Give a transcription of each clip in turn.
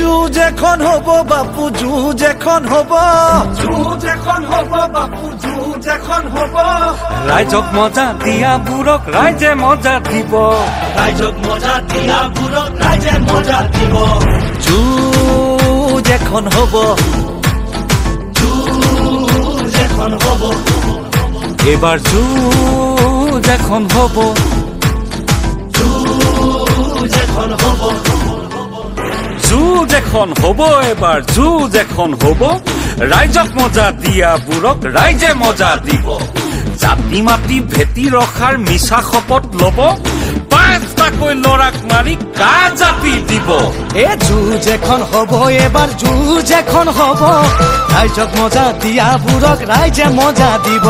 যুঁজ এখন হব বাপু, যুঁজ এখন হব, যুঁজ এখন হব বাপু, যুঁজ এখন হব। ৰাইজক মজা দিয়াবোৰক ৰাইজে মজা দিব, ৰাইজক মজা দিয়াবোৰক ৰাইজে মজা দিব। যুঁজ এখন হব, যুঁজ এখন হব, এইবাৰ যুঁজ এখন হব, যুঁজ এখন হব, যুঁজ এখন হব, এবাৰ যুঁজ এখন হব। ৰাইজক মজা দিয়াবোৰক ৰাইজে মজা দিব, জাতি মাতি ভেটি ৰখাৰ মিছা শপত লব, পাঁচটাকৈ লৰাক মাৰি কা জাপি দিব। যুঁজ এখন হব, এবাৰ যুঁজ এখন হব, ৰাইজক মজা দিয়াবোৰক ৰাইজে মজা দিব।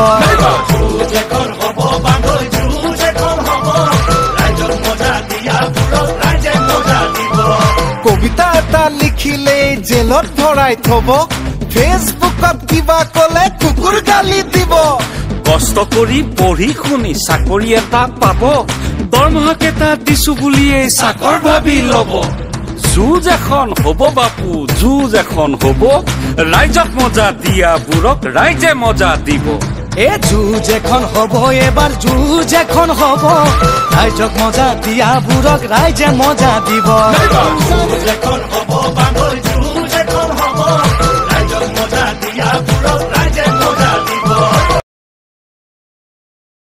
যুঁজ এখন হব বান্ধৈ, যুঁজ এখন হব, ৰাইজক মজা দিয়াবোৰক ৰাইজে মজা দিব। কবিতা এটা লিখিলেই জেলত ভৰাই থব, ফেচবুকত কিবা কলে কুকুৰ গালি দিব। কষ্ট কৰি পঢ়ি শুনি চাকৰি এটা পাব, দৰমহা কেইটা দিছো বুলিয়েই চাকৰ ভাবি লব। যুঁজ এখন হব বাপু, যুঁজ এখন হব, ৰাইজক মজা দিয়াবোৰক ৰাইজে মজা দিব। যুঁজ এখন হব, এবাৰ যুঁজ এখন হব, ৰাইজক মজা দিয়াবোৰক ৰাইজে মজা দিব। যুঁজ এখন হব বান্ধৈ,